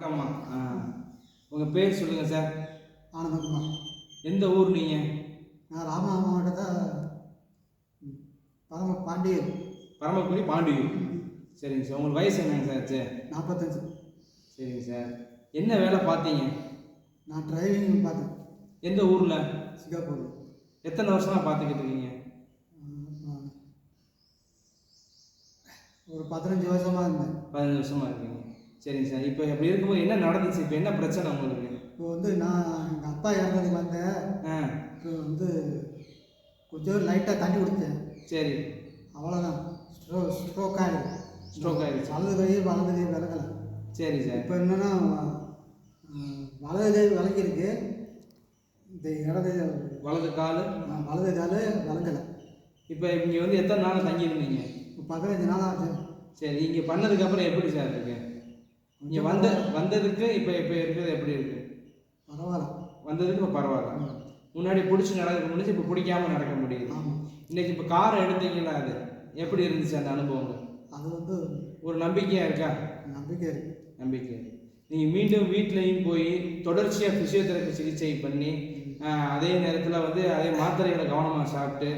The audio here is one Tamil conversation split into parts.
ஆமாம். உங்கள் பேர் சொல்லுங்கள் சார். ஆனந்தகுமார். எந்த ஊர் நீங்கள்? நான் ராமநாதபுரம் மாவட்டத்தை பாண்டியூர். பரமக்குடி பாண்டியூர். சரிங்க சார். உங்களுக்கு வயசு என்னங்க சார் ஆச்சு? 45. சரிங்க சார். என்ன வேலை பார்த்தீங்க? நான் டிரைவிங் பார்த்தேன். எந்த ஊரில்? சிங்கப்பூர். எத்தனை வருஷமாக பார்த்துக்கிட்டு இருக்கீங்க? ஒரு 15 வருஷமாக இருந்தேன். 15 வருஷமாக இருக்கீங்க. சரிங்க சார். இப்போ அப்படி இருக்கும்போது என்ன நடந்துச்சு? இப்போ என்ன பிரச்சனை உங்களுக்கு? இப்போ நான் எங்கள் அப்பா இறந்ததுக்கு வந்தேன். இப்போ கொஞ்சம் லைட்டாக தண்ணி குடித்தேன். சரி. அவ்வளோதான். ஸ்ட்ரோக் ஆகிடுது. ஸ்ட்ரோக் ஆகிடுச்சு. வலது கை விளங்கலை. சரி சார். இப்போ என்னென்னா வலது கை விளங்கியிருக்கு, இந்த வலது கால் விளங்கலை. இப்போ இங்கே எத்தனை நாள் தங்கியிருந்தீங்க? இப்போ 15 நாள் ஆச்சு. சரி. இங்கே பண்ணதுக்கப்புறம் எப்படி சார் இருக்கு? இங்கே வந்ததுக்கு இப்போ இருக்கிறது எப்படி இருக்கு? பரவாயில்ல. வந்ததுக்கு இப்போ பரவாயில்ல. முன்னாடி பிடிச்சி நடக்க முடிஞ்சு, இப்போ பிடிக்காம நடக்க முடியுது. இன்னைக்கு இப்போ காரை எடுத்தீங்களா, அது எப்படி இருந்துச்சு அந்த அனுபவங்கள்? அது ஒரு நம்பிக்கையாக இருக்கா? நம்பிக்கை இருக்கு. நம்பிக்கை. நீங்கள் மீண்டும் வீட்லேயும் போய் தொடர்ச்சியாக ஃபிசியோதெரப்பி சிகிச்சை பண்ணி அதே நேரத்தில் அதே மாத்திரைகளை கவனமாக சாப்பிட்டு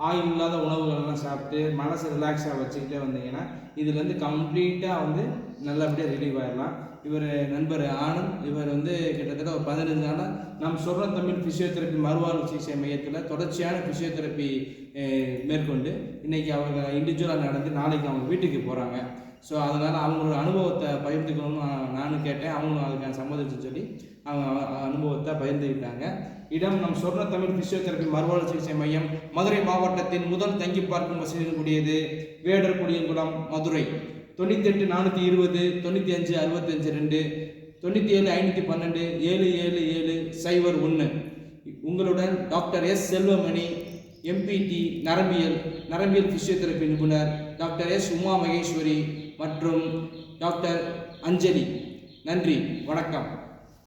ஆயில் இல்லாத உணவுகளெல்லாம் சாப்பிட்டு மனசை ரிலாக்ஸாக வச்சுக்கிட்டே வந்தீங்கன்னா இதுலேருந்து கம்ப்ளீட்டாக நல்லபடியாக ரிலீவ் ஆகிடலாம். இவர் நண்பர் ஆனந்த், இவர் கிட்டத்தட்ட ஒரு 15 நாளாக நம் சொல்கிற தமிழ் ஃபிசியோதெரப்பி மறுவாழ்வு சிகிச்சை மையத்தில் தொடர்ச்சியான ஃபிசியோதெரப்பி மேற்கொண்டு இன்றைக்கி அவங்க இண்டிவிஜுவலாக நடந்து நாளைக்கு அவங்க வீட்டுக்கு போகிறாங்க. ஸோ அதனால் அவங்களோட அனுபவத்தை பகிர்ந்துக்கணும்னு நானும் கேட்டேன். அவங்களும் அதுக்கான சம்மதிச்சு சொல்லி அவங்க அனுபவத்தை பகிர்ந்துக்கிட்டாங்க. இடம் நம் சொர்ண தமிழ் ஃபிசியோதெரப்பி மறுவாழ்வு சிகிச்சை மையம், மதுரை மாவட்டத்தின் முதல் தங்கி பார்க்கும் வசதியில் கூடியது, வேடர் குடியங்குளம், மதுரை. 98 420 95 65 2 97 512 777 01. உங்களுடன் டாக்டர் எஸ் செல்வமணி, எம்பிடி, நரம்பியல் ஃபிசியோதெரப்பி நிபுணர், டாக்டர் எஸ் உமா மகேஸ்வரி மற்றும் டாக்டர் அஞ்சலி. நன்றி, வணக்கம்.